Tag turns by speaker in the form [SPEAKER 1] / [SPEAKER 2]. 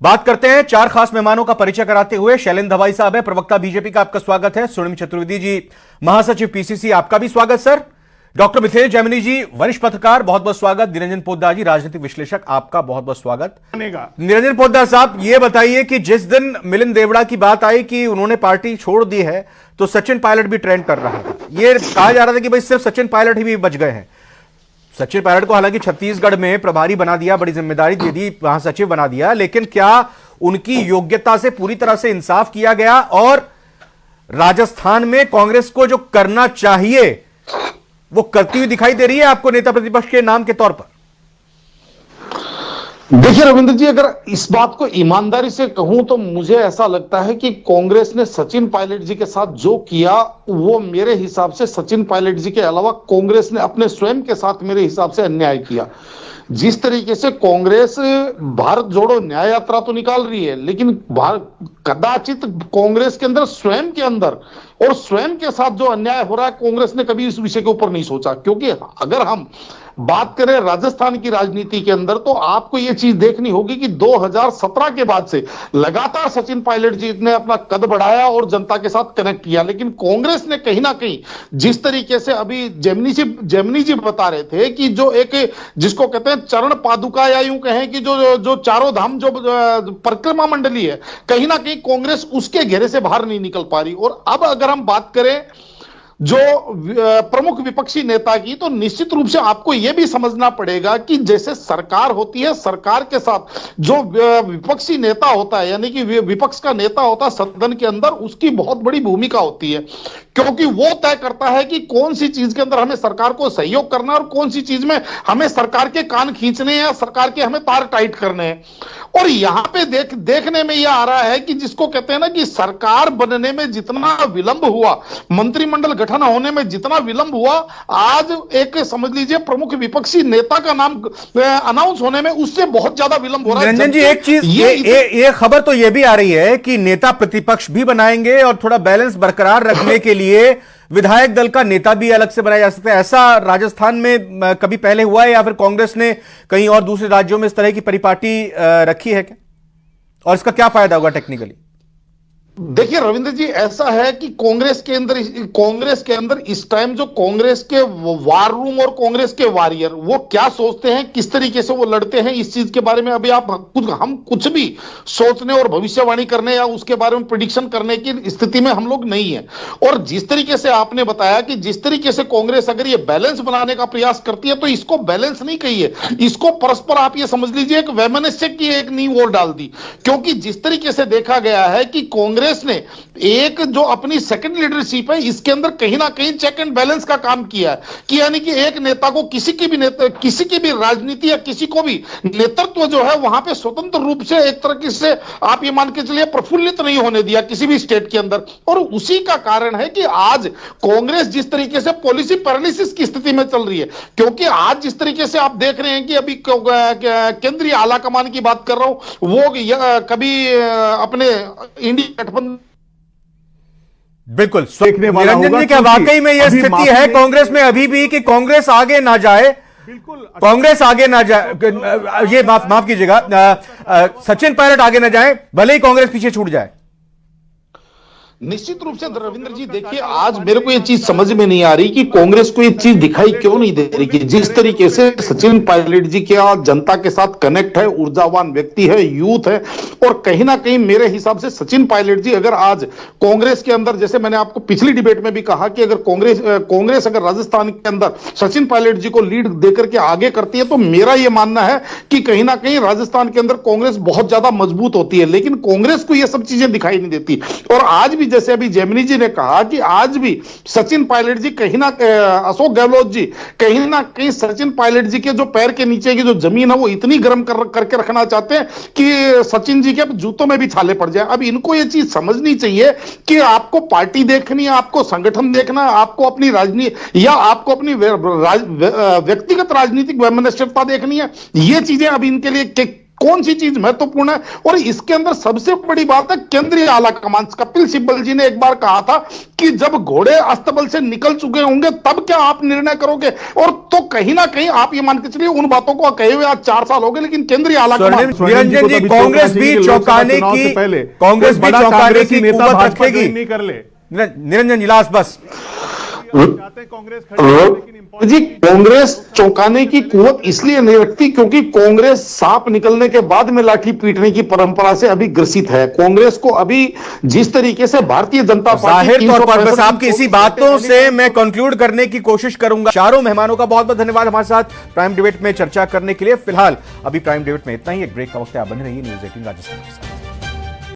[SPEAKER 1] बात करते हैं चार खास मेहमानों का परिचय कराते हुए। शैलेंद्र दवाई साहब है, प्रवक्ता बीजेपी का, आपका स्वागत है। सुनील चतुर्वेदी जी, महासचिव पीसीसी, आपका भी स्वागत सर। डॉक्टर मिथिलेश जैमिनी जी, वरिष्ठ पत्रकार, बहुत बहुत स्वागत। निरंजन पोद्दार जी, राजनीतिक विश्लेषक, आपका बहुत बहुत स्वागत। निरंजन पोद्दार साहब, ये बताइए कि जिस दिन मिलिंद देवड़ा की बात आई कि उन्होंने पार्टी छोड़ दी है, तो सचिन पायलट भी ट्रेंड कर रहा था। यह कहा जा रहा था कि भाई सिर्फ सचिन पायलट ही भी बच गए हैं। सचिन पायलट को हालांकि छत्तीसगढ़ में प्रभारी बना दिया, बड़ी जिम्मेदारी दे दी, महासचिव बना दिया, लेकिन क्या उनकी योग्यता से पूरी तरह से इंसाफ किया गया? और राजस्थान में कांग्रेस को जो करना चाहिए वो करती हुई दिखाई दे रही है आपको नेता प्रतिपक्ष के नाम के तौर पर?
[SPEAKER 2] देखिए रविंद्र जी, अगर इस बात को ईमानदारी से कहूं तो मुझे ऐसा लगता है कि कांग्रेस ने सचिन पायलट जी के साथ जो किया वो मेरे हिसाब से सचिन पायलट जी के अलावा कांग्रेस ने अपने स्वयं के साथ मेरे हिसाब से अन्याय किया। जिस तरीके से कांग्रेस भारत जोड़ो न्याय यात्रा तो निकाल रही है, लेकिन कदाचित कांग्रेस के अंदर स्वयं के अंदर और स्वयं के साथ जो अन्याय हो रहा है, कांग्रेस ने कभी इस विषय के ऊपर नहीं सोचा। क्योंकि अगर हम बात करें राजस्थान की राजनीति के अंदर, तो आपको यह चीज देखनी होगी कि 2017 के बाद से लगातार सचिन पायलट जी ने अपना कद बढ़ाया और जनता के साथ कनेक्ट किया। लेकिन कांग्रेस ने कहीं ना कहीं, जिस तरीके से अभी जैमिनी जी बता रहे थे कि जो एक जिसको कहते हैं चरण पादुका, या यूं कहें कि जो चारों धाम जो परिक्रमा मंडली है, कहीं ना कहीं कांग्रेस उसके घेरे से बाहर नहीं निकल पा रही। और अब अगर हम बात करें जो प्रमुख विपक्षी नेता की, तो निश्चित रूप से आपको यह भी समझना पड़ेगा कि जैसे सरकार होती है, सरकार के साथ जो विपक्षी नेता होता है, यानी कि विपक्ष का नेता होता है सदन के अंदर, उसकी बहुत बड़ी भूमिका होती है। क्योंकि वो तय करता है कि कौन सी चीज के अंदर हमें सरकार को सहयोग करना है और कौन सी चीज में हमें सरकार के कान खींचने हैं, सरकार के हमें तार टाइट करने हैं। और यहां पे देखने में यह आ रहा है कि जिसको कहते हैं ना कि सरकार बनने में जितना विलंब हुआ, मंत्रिमंडल गठन होने में जितना विलंब हुआ, आज एक समझ लीजिए प्रमुख विपक्षी नेता का नाम अनाउंस होने में उससे बहुत ज्यादा विलंब हो रहा है।
[SPEAKER 1] निरंजन जी, एक चीज ये खबर तो ये भी आ रही है कि नेता प्रतिपक्ष भी बनाएंगे और थोड़ा बैलेंस बरकरार रखने के लिए विधायक दल का नेता भी अलग से बनाया जा सकता है। ऐसा राजस्थान में कभी पहले हुआ है, या फिर कांग्रेस ने कहीं और दूसरे राज्यों में इस तरह की परिपाटी रखी है क्या? और इसका क्या फायदा होगा टेक्निकली?
[SPEAKER 2] देखिए रविंद्र जी, ऐसा है कि कांग्रेस के अंदर इस टाइम जो कांग्रेस के वार रूम और कांग्रेस के वॉरियर वो क्या सोचते हैं, किस तरीके से वो लड़ते हैं, इस चीज के बारे में अभी हम कुछ भी सोचने और भविष्यवाणी करने या उसके बारे में प्रेडिक्शन करने की स्थिति में हम लोग नहीं है। और जिस तरीके से आपने बताया कि जिस तरीके से कांग्रेस अगर ये बैलेंस बनाने का प्रयास करती है, तो इसको बैलेंस नहीं कहिए, इसको परस्पर आप ये समझ लीजिए एक वैमनस्य की एक नींव और डाल दी। क्योंकि जिस तरीके से देखा गया है कि कांग्रेस ने एक जो अपनी सेकंड लीडरशिप है, इसके अंदर कहीं ना कहीं चेक एंड बैलेंस का काम किया है कि यानी कि एक नेता को किसी की भी राजनीति या किसी को भी नेतृत्व जो है वहां पे स्वतंत्र रूप से एक तरह से आप ये मान के चलिए प्रफुल्लित नहीं होने दिया किसी भी स्टेट के अंदर। और उसी का कारण है कि आज कांग्रेस जिस तरीके से पॉलिसी पैरालिसिस की स्थिति में चल रही है। क्योंकि आज जिस तरीके से आप देख रहे हैं कि अभी केंद्रीय आला कमान की बात कर रहा हूं, वो कभी अपने इंडिया
[SPEAKER 1] बिल्कुल निरंजन जी, क्या वाकई में यह स्थिति है कांग्रेस में अभी भी कि कांग्रेस आगे ना जाए? बिल्कुल, कांग्रेस आगे ना जाए, ये माफ कीजिएगा, सचिन पायलट आगे ना जाए, भले ही कांग्रेस पीछे छूट जाए।
[SPEAKER 2] निश्चित रूप से रविंद्र जी, देखिए आज मेरे को ये चीज समझ में नहीं आ रही कि कांग्रेस को ये चीज दिखाई क्यों नहीं दे रही कि जिस तरीके से सचिन पायलट जी क्या जनता के साथ कनेक्ट है, ऊर्जावान व्यक्ति है, यूथ है, और कहीं ना कहीं मेरे हिसाब से सचिन पायलट जी अगर आज कांग्रेस के अंदर, जैसे मैंने आपको पिछली डिबेट में भी कहा कि अगर कांग्रेस अगर राजस्थान के अंदर सचिन पायलट जी को लीड देकर के आगे करती है, तो मेरा यह मानना है कि कहीं ना कहीं राजस्थान के अंदर कांग्रेस बहुत ज्यादा मजबूत होती है। लेकिन कांग्रेस को यह सब चीजें दिखाई नहीं देती। और आज भी जैसे अभी जैमिनी जी ने कहा कि आज भी सचिन पायलट जी कहीं ना अशोक गहलोत जी कहीं ना कहीं सचिन पायलट जी के जो पैर के नीचे की जो जमीन है वो इतनी गर्म करके रखना चाहते हैं कि सचिन जी के जूतों में भी छाले पड़ जाए। अब इनको ये चीज समझनी चाहिए कि आपको पार्टी देखनी है, आपको संगठन देखना है, आपको अपनी राजनीति या आपको अपनी व्यक्तिगत राजनीतिक वैमनस्यता देखनी है। ये चीजें अब इनके लिए कौन सी चीज महत्वपूर्ण है? और इसके अंदर सबसे बड़ी बात है केंद्रीय आला कमान। कपिल सिब्बल जी ने एक बार कहा था कि जब घोड़े अस्तबल से निकल चुके होंगे तब क्या आप निर्णय करोगे। और तो कहीं ना कहीं आप ये मान के चलिए उन बातों को कहे हुए आज 4 साल हो गए, लेकिन केंद्रीय आला कमान
[SPEAKER 1] निरंजन जी, कांग्रेस भी चौंकाने की कुव्वत रखेगी।
[SPEAKER 3] नहीं कर ले
[SPEAKER 1] निरंजन जी लास्ट बस
[SPEAKER 2] जी, कांग्रेस चौंकाने की कुव्वत इसलिए नहीं रखती क्योंकि कांग्रेस सांप निकलने के बाद में लाठी पीटने की परंपरा से अभी ग्रसित है। कांग्रेस को अभी जिस तरीके से भारतीय जनता पार्टी
[SPEAKER 1] जाहिर तौर पर बस आपकी इसी बातों से मैं कंक्लूड करने की कोशिश करूंगा। चारों मेहमानों का बहुत बहुत धन्यवाद हमारे साथ प्राइम डिबेट में चर्चा करने के लिए। फिलहाल अभी प्राइम डिबेट में इतना ही। एक ब्रेक का वक्त है, आप बने रहिए न्यूज़ 18 राजस्थान।